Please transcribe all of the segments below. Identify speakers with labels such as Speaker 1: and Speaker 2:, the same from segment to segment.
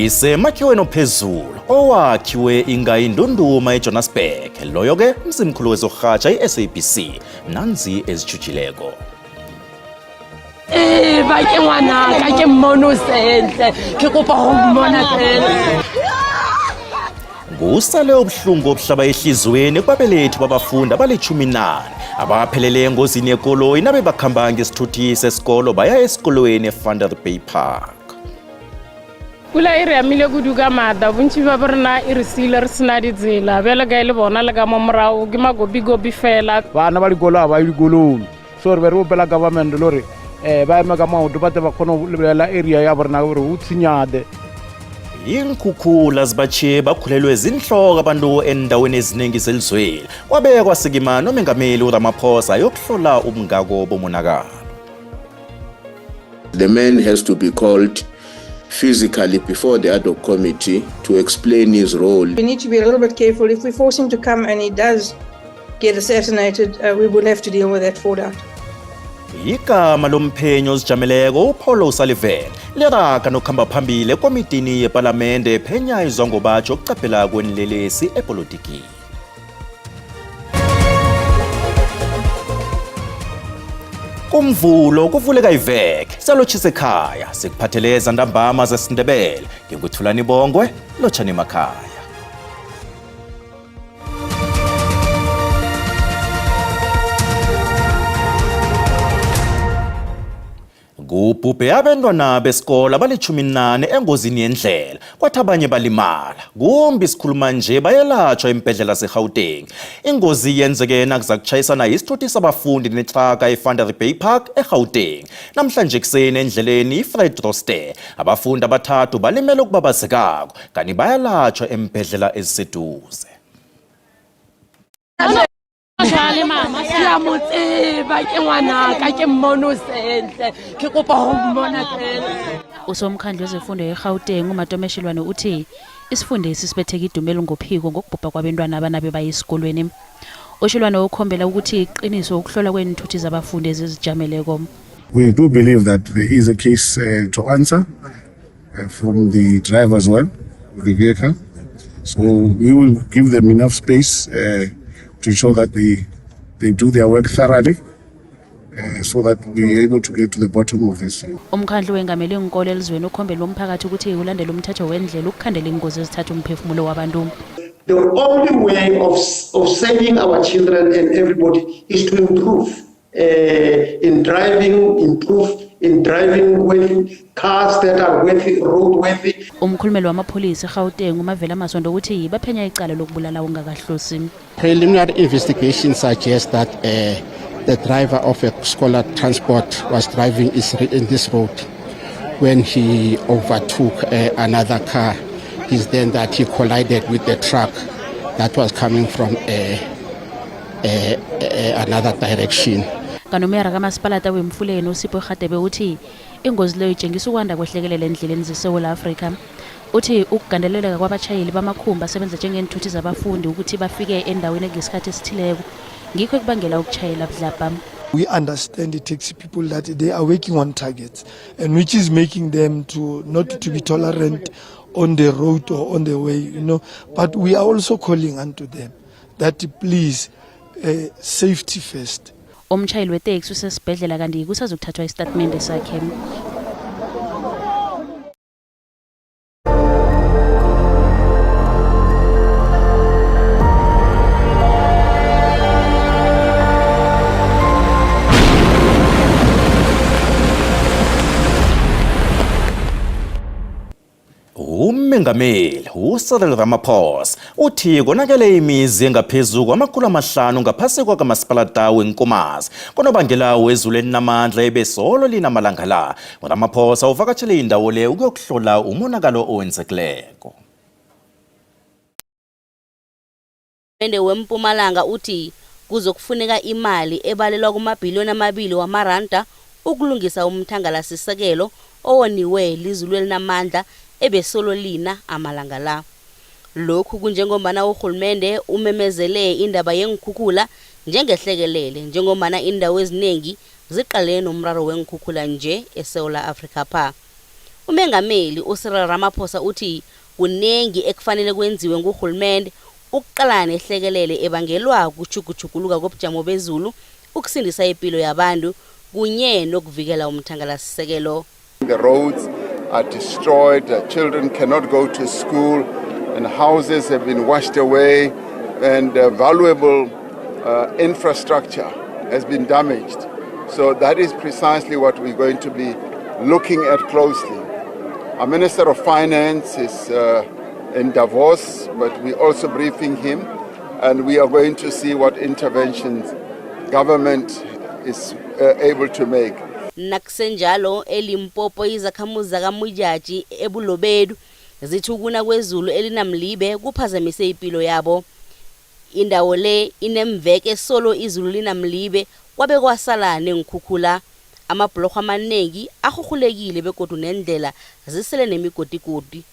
Speaker 1: Isemakhiweni ophezulu owakhiwe ingayindunduma eJohannesburg loyo ke umsimkhulu wezokurhatsha iSABC nanzi ezijujileko.
Speaker 2: Bake ngwanaka ke mmono sentle ke kopa ho mmona fela.
Speaker 1: Ngusale obuhlungu obuhlaba ehlizweni kubabelethi babafundi abali-14 abaphelele engozini yekoloyi nabe bakhamba ngesithuthi sesikolo baya esikolweni eVanderbay Park.
Speaker 2: Pula e re amile kudu ka mata bontsi ba borena e re sile re sena ditsela bjale ka le bona le ka mo morago ke magobi fela.
Speaker 3: Bana ba dikolo ba dikolong so re be re bopela government lore ba ema ka maoto ba te ba kgona go lebelela area ya borena gore o tshinyade.
Speaker 1: Inkhukhula zibatshiye bakhulelwe zinhloko abantu endaweni eziningi zelizweni kwabekwa sikima nomengameli uRamaphosa yokuhlola ubungako bomonakalo.
Speaker 4: The man has to be called physically before the ad hoc committee to explain his role.
Speaker 5: We need to be a little bit careful. If we force him to come and he does get assassinated, we will have to deal with that fallout.
Speaker 1: Igama lomphenyo ozijameleko uPaulo O'Sullivan leraga nokuhamba phambili ekomitini yepalamende ephenya izwangobatsho okucaphela kwenilelesi epolitikini. Kumvulo kuvuleka iveke salotshisa ekhaya sikuphatheleza ntambama zesiNdebele ngikuthulani Bongwe lotshani emakhaya. Kubhubhe abantwana besikole abali-14 engozini yendlela kwathi abanye balimala. Kumbi sikhuluma nje bayelatshwa embhedlela seGauteng. Ingozi yenzeke nakuza kutshayisana isithuthi sabafundi netraka eVanderbay Park eGauteng. Namhlanje ekuseni endleleni iFred Roster abafundi abathathu balimele ukubabazekako kanti bayalatshwa embhedlela eziseduze.
Speaker 2: Jale mama siyamutseba ke ngwanaka ke mmono sentle ke kopa ho mmona fela.
Speaker 6: Usomkhandlu wezifundo eGauteng uMatomeshelwane uthi isifundisi sibetheke idumela ngophiko ngokubhubha kwabantwana abanabe bayisikolweni. Oshelwane ukhombela ukuthi iqiniso ukuhlola kwenthuthi zabafundi ezizijameleko.
Speaker 7: We do believe that there is a case to answer from the driver as well, the vehicle. So we will give them enough space to ensure that they do their work thoroughly so that we're able to get to the bottom of this.
Speaker 6: Umkhandlu wengamele inkolo elizweni ukhombela umphakathi ukuthi ulandele umthetho wendlela ukukhandela ingozi ezithatha umphefumulo wabantu.
Speaker 8: The only way of saving our children and everybody is to improve in driving with cars that are roadworthy.
Speaker 6: Umkhulumeli wamapholisa eGauteng uMavela Masondo uthi baphenya icala lokubulala ungakahlosi.
Speaker 9: Preliminary investigation suggests that the driver of a scholar transport was driving in this road when he overtook another car. It's then that he collided with the truck that was coming from another direction.
Speaker 6: Kanomera kamasipalata wemfuleni uSipho Gadebe uthi ingozi leyo itshengisa ukwanda kwehlekelela endleleni zeSouth Africa. Uthi ukugandeleleka kwabatshayeli bamakhumba asebenza njengenthuthi zabafundi ukuthi bafike endaweni ngesikhathi esithileko ngikho ekubangela ukutshayela budlabha.
Speaker 10: We understand the taxi people that they are working on targets and which is making them not to be tolerant on the road or on the way, but we are also calling unto them that please safety first.
Speaker 6: Umtshayeli weteksi usesibhedlela kanti kusazokuthathwa istatement sakhe.
Speaker 1: Umengameli uCyril Ramaphosa uthi konakele imizi engaphezulu kwama500 ngaphasi kwakamasipalata weNkomazi konobangela wezulu elinamandla ebesolo linamalanga la. Ramaphosa uvakatshele indawo le ukuyokuhlola umonakalo owenzekileko.
Speaker 11: Mende weMpumalanga uthi kuzokufuneka imali ebalelwa kumabhiliyoni amabili wamaranda ukulungisa umthangalasisekelo owoniwe lizulu elinamandla ebesolo lina amalanga la. Lokhu kunjengombana urhulumende umemezele indaba yenkhukhula njengehlekelele njengombana indawo eziningi ziqalene nomraro wenkhukhula nje eSouth Africa pha. Umengameli uCyril Ramaphosa uthi kunengi ekufanele kwenziwe nguhulumende ukuqalana nehlekelele ebangelwa kuchugujuguluka kobujamo bezulu, ukusindisa impilo yabantu kunye nokuvikela umthangalasisekelo.
Speaker 12: The roads are destroyed, children cannot go to school, and houses have been washed away, and valuable infrastructure has been damaged. So that is precisely what we're going to be looking at closely. Our Minister of Finance is in Davos, but we're also briefing him, and we are going to see what interventions government is able to make.
Speaker 11: Nakusenjalo eLimpopo izakhamuzi zakaMujaji ebulobedu zithi ukuna kwezulu elinamlibe kuphazamise impilo yabo. Indawo le inemveke solo izulu linamlibe kwabe kwasala nenkhukhula. Amabhlorho amanengi ahuhulekile begodu nendlela zisele nemigodigodi.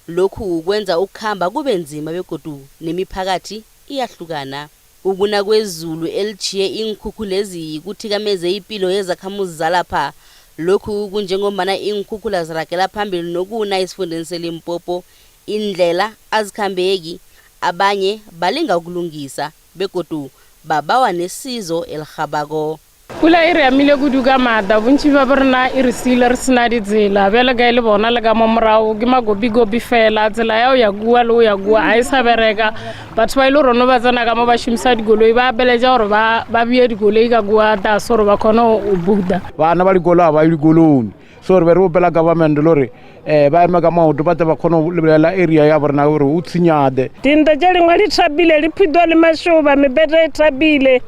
Speaker 11: Lokhu kwenza ukuhamba kube nzima begodu nemiphakathi iyahlukana. Ukuna kwezulu elijiye inkhukhula ezikuthikameze impilo yezakhamuzi zalapha. Lokhu kunjengombana inkhukhula zirakela phambili nokuna esifundeni seLimpopo, indlela azikhambeki, abanye balinga ukulungisa begodu babawa nesizo elirhabako.
Speaker 2: Kula area mile kuduga mada bunchi babarna irisiler snadi dzela bela gaile bona lega momrao gima gobi fela dzela yao ya gua lo ya gua aisa bereka batho ba ile rono ba tsana ka mo ba shimisa digoloi ba beleja hore ba biye digoloi ka gua da soro ba khona o buda
Speaker 3: bana ba digolo ba digolong so re bo bela government lore ba ema ka maoto ba ba khona lebelela area ya borna hore o tsinyade
Speaker 2: tinda jeli ngwali trabile lipido le mashoba mebete trabile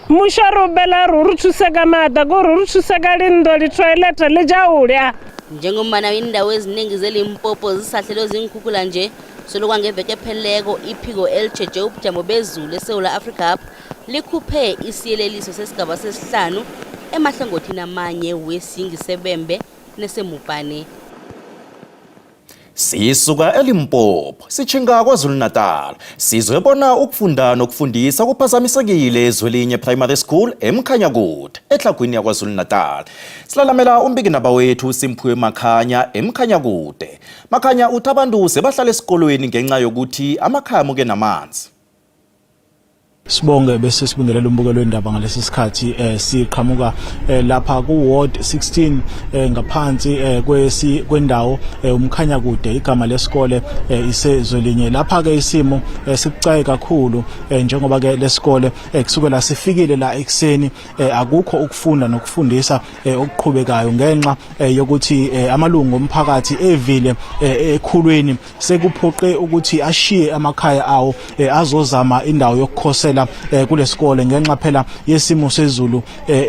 Speaker 2: musharo bela ruru thuseka mada go ruru thuseka lindo li toilet le jawulya
Speaker 11: njengomana indawo eziningi zeLimpopo zisahlelo zinkhukhula nje solokwa ngeveke pheleko iphiko elijeje ubujamo bezulu eSouth Africa likhuphe isiyeleliso sesigaba sesihlanu emahlangothini amanye weSingisebembe neseMupane.
Speaker 1: Sisuka eLimpopo sichinga KwaZulu-Natal sizobona ukufunda nokufundisa kuphazamisekile ezwelinye primary school eMkhanyakude ehlagwini yaKwaZulu-Natal. Silalamela umbiki naba wethu Simphiwe Makhanya eMkhanyakude. Makhanya uthi abantu sebahlala esikolweni ngenxa yokuthi amakhaya amuke namanzi.
Speaker 13: Sibonge bese sibingelela umbukelo wendaba ngalesi sikhathi siqhamuka lapha ku ward 16 ngaphansi kwendawo uMkhanyakude igama lesikole isezwelinye lapha ke isimo sibucayi kakhulu njengoba ke lesikole kusukela sifikile la ekseni akukho ukufunda nokufundisa okuqhubekayo ngenxa yokuthi amalungu omphakathi evile ekhulweni sekuphoqe ukuthi ashiye amakhaya awo azozama indawo yokukhosela kulesikole ngenxa phela yesimo sezulu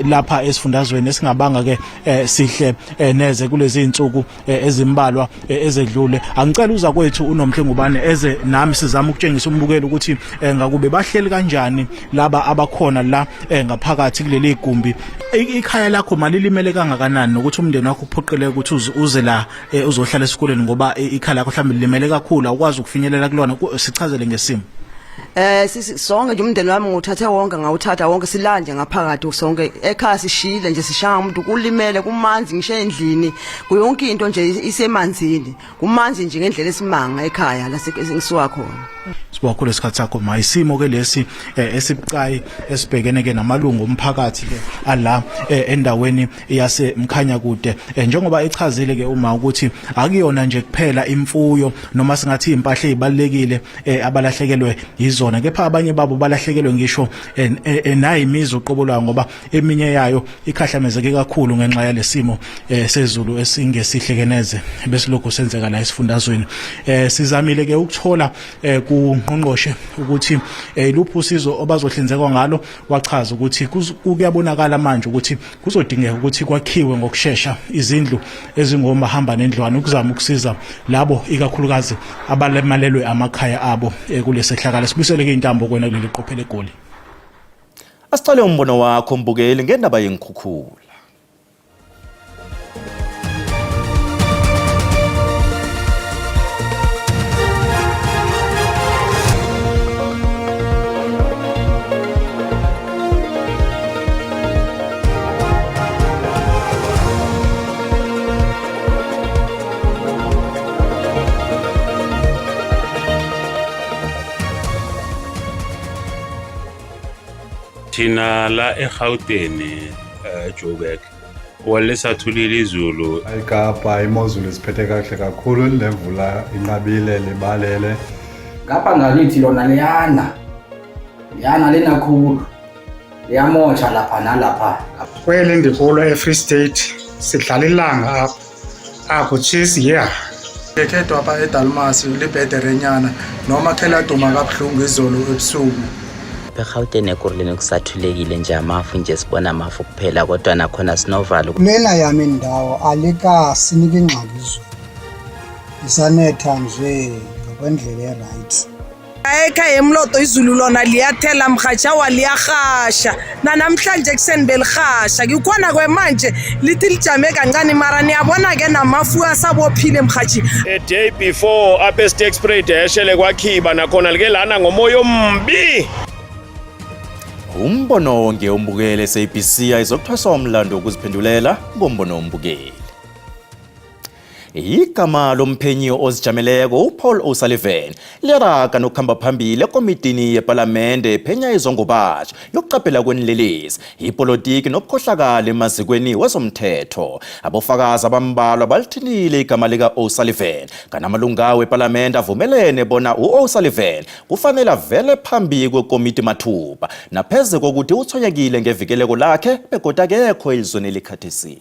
Speaker 13: lapha esifundazweni esingabanga ke sihle neze kulezi insuku ezimbalwa ezedlule. Angicela uza kwethu uNomhlengubane eze nami sizama ukutshengisa umbukelo ukuthi ngakube bahleli kanjani laba abakhona la ngaphakathi kuleli igumbi. Ikhaya lakho malilimele kangakanani nokuthi umndeni wakho uphoqeleke ukuthi uze la uzohlala esikoleni ngoba ikhaya lakho mhlawumbe limele kakhulu awukwazi ukufinyelela kulona sichazele ngesimo.
Speaker 14: Sonke nje umndeni wami nguthathe wonke ngawuthatha wonke silanje ngaphakathi sonke ekhaya sishile nje sishanga umuntu kulimele kumanzi ngisho endlini kuyonke into nje isemanzini kumanzi nje ngendlela esimanga ekhaya la ngisuka khona.
Speaker 13: Sibakho lesikhathi sakho mayisimo ke lesi esibucayi esibhekene ke namalungu omphakathi ke ala endaweni yase Mkhanyakude njengoba echazile ke uma ukuthi akuyona nje kuphela imfuyo noma singathi impahla ezibalekile abalahlekelwe yizona kepha abanye babo balahlekelwe ngisho nayimizi uqobolwayo ngoba eminye yayo ikhahlamezeke kakhulu ngenxa yalesimo sezulu esingesihlekeneze bese lokho senzeka la esifundazweni. Sizamile ke ukuthola kuNgqongqoshe ukuthi luphi usizo obazohlinzekwa ngalo wachaza ukuthi kuyabonakala manje ukuthi kuzodingeka ukuthi kwakhiwe ngokusheshsha izindlu ezingomahamba nendlwana ukuzama ukusiza labo ikakhulukazi abalemalelwe amakhaya abo kulesehlakala. Sibusele ke intambo kwena kuleli qophele eGoli.
Speaker 1: Asicale umbono wakho mbukeli ngendaba yenkhukhula.
Speaker 15: Thina la eGauteng Joburg walesathulile izulu
Speaker 16: eKapa imozulu isiphethe kahle kakhulu lemvula inqabile libalele
Speaker 17: ngapha ngakithi lona liyana lenakhulu liyamotsha lapha nalapha
Speaker 18: kweli ndikulo eFree State sidlala ilanga apho tshisi
Speaker 10: Ngekhetho apha eDalmas libhederenyana noma khela duma kabuhlungu izolo ebusuku
Speaker 19: eGauteng ekurleni kusathulekile nje amafu nje sibona amafu kuphela kodwa nakhona sinovalo
Speaker 20: lena yami indawo alika sinike ingxaki izulu isanetha nje ngokwendlela eright
Speaker 21: ekhaya emloto izulu lona liyathela mhatsha waliyahasha namhlanje kuseni belihasha kukhona kwemanje lithi lijame kancane mara niyabona ke namafu asabophile mhathi
Speaker 22: a day before up State Spray deshele kwakhiba nakhona like lana ngomoya ombi
Speaker 1: umbono wonke umbukele SABC ayizokuthwasa umlando ukuziphendulela ngombono ombukeli. Igama lomphenyi ozijameleko uPaul O'Sullivan leraga nokuhamba phambili ekomitini yeParlamente ephenya izongobatsha yokuqaphela kwenlelesi ipolitiki nokukhohlakala emazikweni wezomthetho. Abofakazi abambalwa balithinile igama lika O'Sullivan kanamalunga weParlamente avumelene bona uO'Sullivan kufanele avele phambi kwekomiti mathupha napheze kokuthi uthonyekile ngevikeleko lakhe begodwa akekho elizweni elikhathisiwe.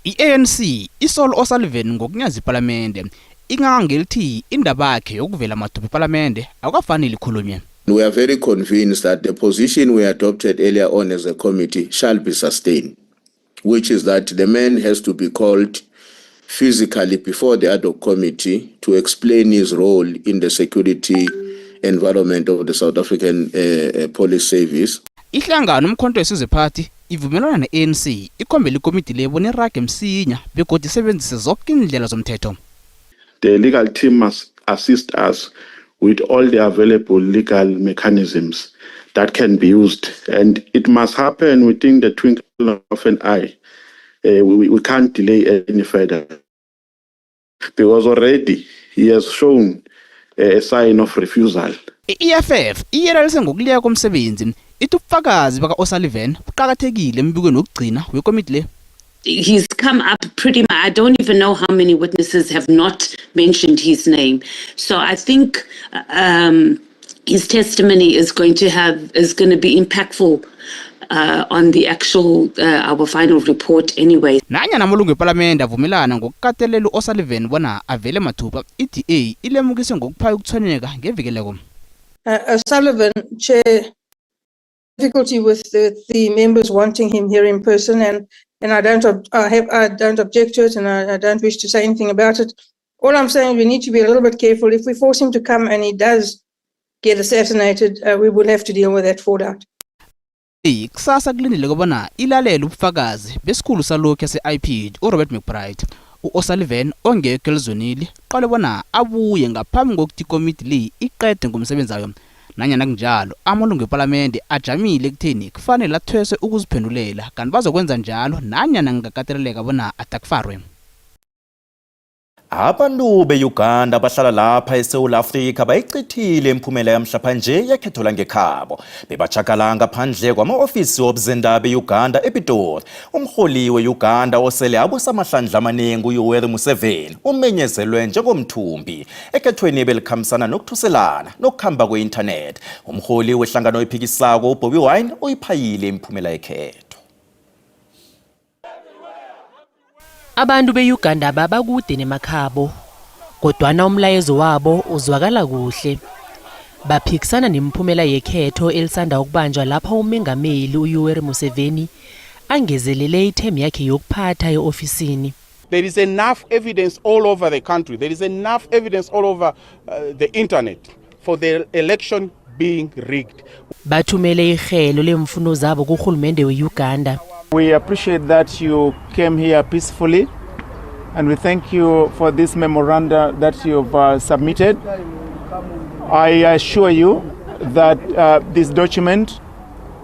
Speaker 23: I-ANC isol O'Sullivan ngokunyaza iParlamente ingangelithi indaba yakhe yokuvela mathupha eParlamente akufanele ikhulunywe.
Speaker 4: We are very convinced that the position we adopted earlier on as a committee shall be sustained, which is that the man has to be called physically before the ad hoc committee to explain his role in the security environment of the South African Police Service.
Speaker 23: Ihlangano umkhonto wesizwe party ivumelana ne-ANC ikhombela ikomiti lebo nerage msinya begodwa isebenzise zonke indlela zomthetho.
Speaker 7: The legal team must assist us with all the available legal mechanisms that can be used, and it must happen within the twinkle of an eye. We can't delay any further because already he has shown a sign of refusal.
Speaker 23: I-EFF iyelelise ngokuliya komsebenzi ithi ubufakazi baka O'Sullivan buqhakathekile embikweni wokugcina wekomiti le.
Speaker 24: He's come up pretty much. I don't even know how many witnesses have not mentioned his name. So I think his testimony is going to be impactful on the actual our final report anyway.
Speaker 23: Nanyana amalungu eParlamente avumelana ngokukatelela uO'Sullivan bona avele mathupha, iDA ilemukise ngokuphaya ukuthonyeka ngevikeleko.
Speaker 5: O'Sullivan, Chair, difficulty with the members wanting him here in person, and I don't object to it, and I don't wish to say anything about it. All I'm saying, we need to be a little bit careful. If we force him to come and he does get assassinated, we will have to deal with that fallout.
Speaker 23: Kusasa kulindile kubona ilalela ubufakazi besikhulu salokho yase-IP uRobert McBride. uO'Sullivan ongekho elizwenili qale bona abuye ngaphambi kokuthi ikomiti le iqede ngomsebenzi wayo. Nanyana kunjalo amalungu eParlamente ajamile ekutheni kufanele athweswe ukuziphendulela kanti bazokwenza njalo nanyana ngakateleleka bona atakufarwe.
Speaker 1: Abantu beUganda abahlala lapha eSouth Africa bayichithile imphumela yamhlapha nje yakhetho langekhabo bebachakala ngaphandle kwama-ofisi wobzendaba beUganda ePitori. Umholi weUganda osele abusamahlandla amaningi uYoweri Museveni umenyezelwe njengomthumbi ekhethweni belikhambisana nokuthuselana nokuhamba kwe-internet. Umholi wehlangano ephikisako uBobi Wine uyiphayile imphumela yekhetho.
Speaker 25: Abantu beUganda babakude nemakhabo kodwana umlayezo wabo uzwakala kuhle. Baphikisana nemphumela yekhetho elisanda ukubanjwa lapha umengameli uYoweri Museveni angezelele ithemu yakhe yokuphatha eofisini.
Speaker 3: There is enough evidence all over the country. There is enough evidence all over the internet for the election being rigged.
Speaker 25: Bathumele ihelo lemfuno zabo kuhulumende weUganda.
Speaker 3: We appreciate that you came here peacefully, and we thank you for this memoranda that you've submitted. I assure you that this document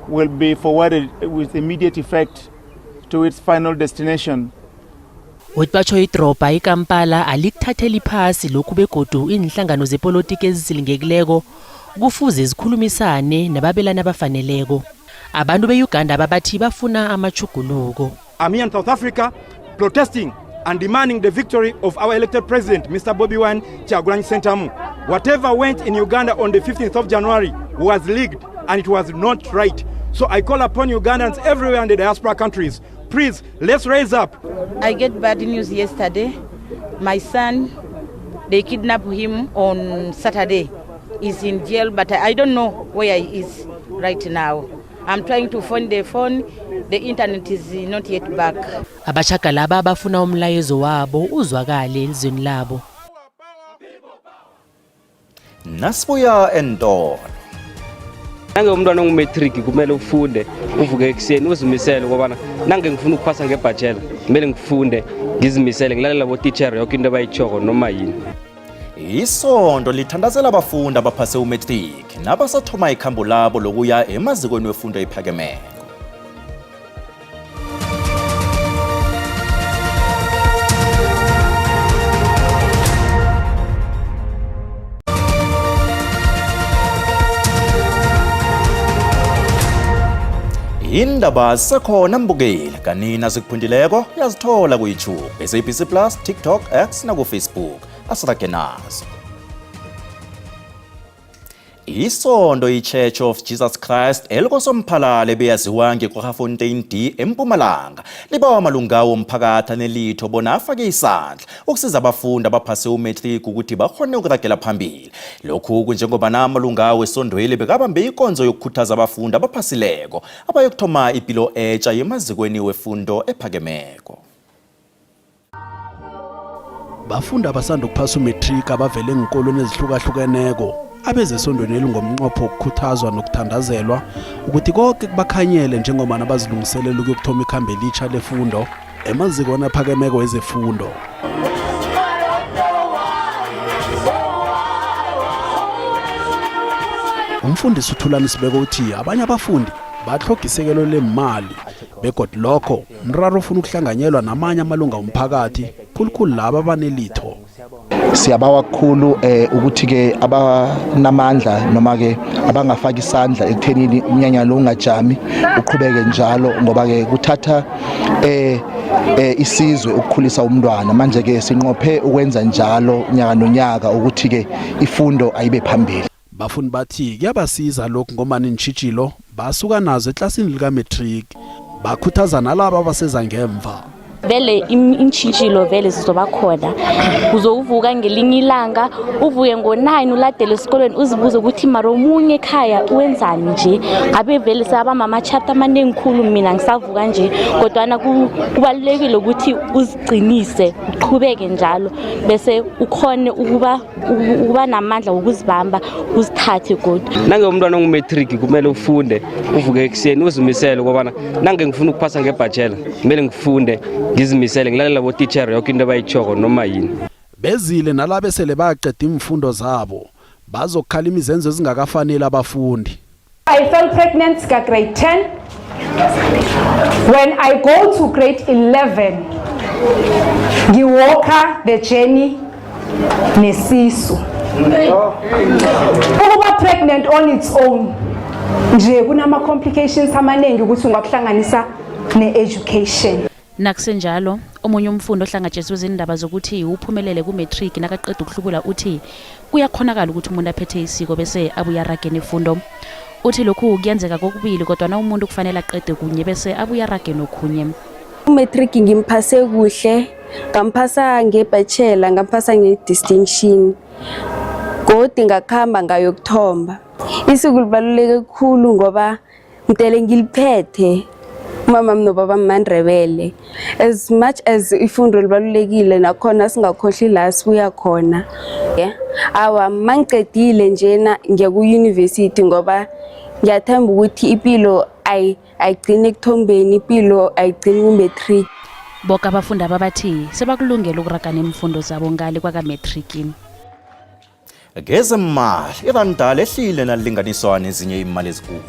Speaker 3: will be forwarded with immediate effect to its final destination.
Speaker 25: Wetbatsho idropa iKampala alikuthathela iphasi lokhu begodu inhlangano zepolitiki ezisilingekileko kufuze zikhulumisane nababelani abafaneleko. Abantu beUganda ababathi bafuna amachuguluko.
Speaker 2: I'm here in South Africa protesting and demanding the victory of our elected president, Mr. Bobi Wine Kyagulanyi Ssentamu. Whatever went in Uganda on the 15th of January was leaked and it was not right. So I call upon Ugandans everywhere in the diaspora countries, please, let's raise up.
Speaker 6: I get bad news yesterday. My son, they kidnapped him on Saturday. He's in jail, but I don't know where he is right now. I'm trying to find the phone. The internet is not yet back.
Speaker 25: Abashaka laba bafuna umlayezo wabo uzwakale elizweni labo.
Speaker 1: Nasibuya entolo.
Speaker 8: Nange umntwana ongumatric kumele ufunde uvuke ekseni uzimisele ngoba nange ngifuna ukuphasa ngebachelor kumele ngifunde ngizimisele ngilalela abo teacher yonke into abayichoko noma yini.
Speaker 1: Isonto lithandazela abafundi abaphase umatric nabasathoma ikhambo labo lokuya emazikweni wefundo ephakemeko. Indaba sekhona mbukeli kanina sikuphundileko yazithola ku YouTube, SABC Plus, TikTok, X na ku Facebook. Asirage nazo. Isonto iChurch of Jesus Christ elikosomphalale beyaziwa ngeKwaGafontein D eMpumalanga libawa amalungawo omphakathi anelitho bona afake isandla ukusiza abafundi abaphase umatric ukuthi bakhone ukuragela phambili. Lokhu kunjengoba namalungawo esondweni bekabambe ikonzo yokukhuthaza abafundi abaphasileko abayokuthoma impilo etsha yemazikweni wefundo ephakemeko.
Speaker 9: Bafunda abasanda ukuphasa umatric abavele enkolweni ezihlukahlukeneko abezesondweni elingomnqopho ukukhuthazwa nokuthandazelwa ukuthi konke kubakhanyele njengoba abazilungiselela ukuyokuthoma ikhambo elitsha lefundo emazikweni aphakemeko ezefundo. Umfundisi uThulani Sibeko uthi abanye abafundi bahloga isekelo lemali begodwa lokho umraro ufuna ukuhlanganyelwa namanye amalunga omphakathi khulukhulu laba abanelitho.
Speaker 12: Siyabawa kakhulu ukuthi ke abanamandla noma ke abangafaka isandla ekuthenini umnyanya lo ungajami uqhubeke njalo ngoba ke kuthatha isizwe ukukhulisa umntwana. Manje ke sinqophe ukwenza njalo nyaka nonyaka ukuthi ke ifundo ayibe phambili.
Speaker 9: Bafundi bathi kuyabasiza lokho ngoba nintshijilo basuka nazo eklasini lika matric bakhuthaza nalabo abaseza ngemva.
Speaker 26: Vele intshintshilo vele zizoba khona. Uzovuka ngelinye ilanga uvuye ngo9 uladele esikolweni uzibuze ukuthi mara omunye ekhaya wenzani nje. Abe vele saba mama chapter amanengikhulu mina ngisavuka nje kodwa kubalulekile ukuthi uzigcinise uqhubeke njalo bese ukhone ukuba namandla ukuzibamba uzithathe kodwa.
Speaker 8: Nange umntwana ongumatric kumele ufunde uvuke ekseni uzimisele ngoba nange ngifuna ukuphasa ngebachelor kumele ngifunde ngizimisele ngilalela abo teacher yonke into abayichoko noma yini.
Speaker 9: Bezile nalabe sele baqeda imfundo zabo bazokhala imizenzo ezingakafanele abafundi.
Speaker 27: I fell pregnant ka grade 10. When I go to grade 11 ngiwalka the journey nesisu. Ukuba pregnant on its own nje kunama complications amaningi ukuthi ungakuhlanganisa ne-education.
Speaker 28: Nakusenjalo omunye umfundi ohlangatshezwe izindaba zokuthi uphumelele ku-matric nakaqeda ukuhlubula uthi kuyakhonakala ukuthi umuntu aphethe isiko bese abuya rage nefundo. Uthi lokhu kuyenzeka kokubili kodwa na umuntu kufanele aqede kunye bese abuya rage nokhunye.
Speaker 29: U-matric ngimphase kuhle, ngamphasa ngebachelor, ngamphasa nge-distinction. Kodwa ngakhamba ngayokuthomba. Isiko libaluleke kakhulu ngoba ngitele ngiliphethe. Mama mnobaba mandrebele. As much as ifundo libalulekile nakhona singakhohli la sibuya khona. Awa mangiqedile njena ngiya ku university ngoba ngiyathemba ukuthi impilo ayigcine ekuthombeni, impilo ayigcine ku-matric.
Speaker 28: Boka abafundi ababathi sebakulungela ukuragana imfundo zabo ngale kwaka-matric.
Speaker 1: Ngezemali iranda lehlile nalinganiswa nezinye imali ezinkulu.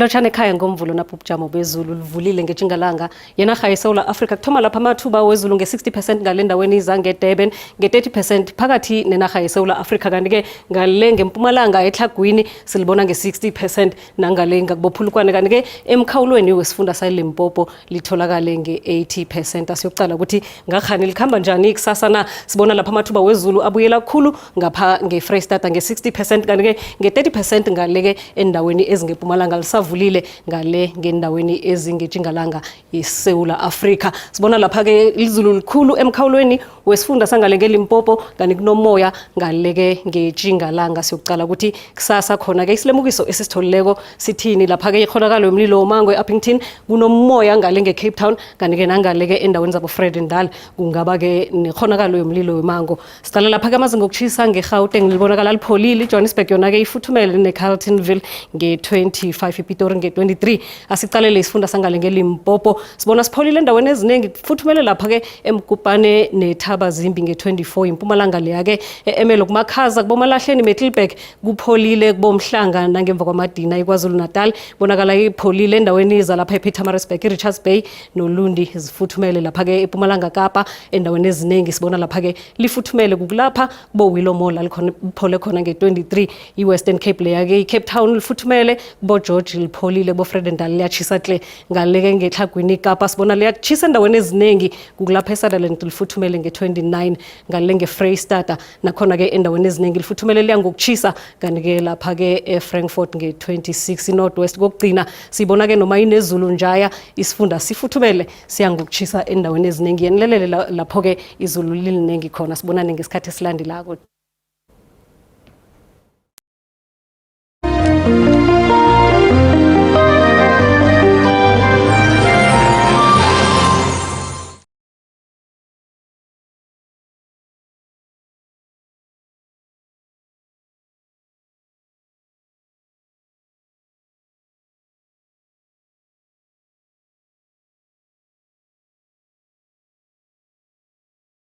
Speaker 10: lotshana ekhaya ngomvulo napho ubujamo bezulu livulile ngetjingalanga yenarha yeSouth Africa kuthoma lapha amathuba wezulu nge-60% ngale ndaweni izange Durban, nge-30% phakathi nenarha yeSouth Africa kanti-ke ngale ngempumalanga eTlhagwini silibona nge-60% nangale ngakubophulukwane kanti-ke emkhawulweni wesifunda saLimpopo litholakale nge-80%. Asiyocala ukuthi ngakhani likhamba njani ikusasa na sibona lapha amathuba wezulu abuyela khulu ngapha ngeFreystata nge-60% kanti-ke nge-30% ngale-ke endaweni ezingempumalanga lisavulile ngale ngendaweni ezingetjingalanga yeSouth Africa. Sibona lapha-ke izulu likhulu emkhawulweni wesifunda sangale ngeLimpopo kanti kunomoya ngale-ke ngetjingalanga. Siyocala ukuthi kusasa khona-ke isilemukiso esisitholileko sithini lapha-ke ikhonakalo yomlilo womangwe e-Upington kunomoya ngale nge-Cape Town kanti-ke nangale-ke endaweni zabo Vredendal kungaba-ke nekhonakalo yomlilo wemango. Siqala lapha-ke amazinga okutjhisa nge-Gauteng libonakala lipholile, iJohannesburg yona-ke ifuthumele ne-Carletonville nge-25, iPitori nge-23. Asicalele isifunda sangale ngeLimpopo sibona sipholile endaweni eziningi kufuthumele lapha-ke eMgubane neThaba Zimbi nge-24, impumalanga leya-ke emelo kumakhaza kubomalahleni Middelburg kupholile kubomhlanga nangemva kwamadina iKwaZulu Natal bonakala ipholile endaweni zalapha ePietermaritzburg, iRichards Bay noLundi zifuthumele lapha-ke eMpumalanga Kapa endaweni eziningi sibona lapha-ke lifuthumele kukulapha kubo Willow Mall alikhona liphole khona nge-23, iWestern Cape leya-ke iCape Town lifuthumele kubo George lipholile kubo Vredendal liyatjhisa hle ngale-ke ngeTlhagwini Kapa sibona liyatjhisa endaweni eziningi kukulapha eSutherland lifuthumele nge-29 ngale ngeFreystata nakhona-ke endaweni eziningi lifuthumele liya ngokutjhisa kanti-ke lapha-ke eFrankfurt nge-26, iNorth West kokugcina sibona-ke noma inezulu njaya isifunda sifuthumele siya ngokutjhisa endaweni eziningi yenilelele lapho-ke izulu lilinengi khona sibonane ngesikhathi esilandelako.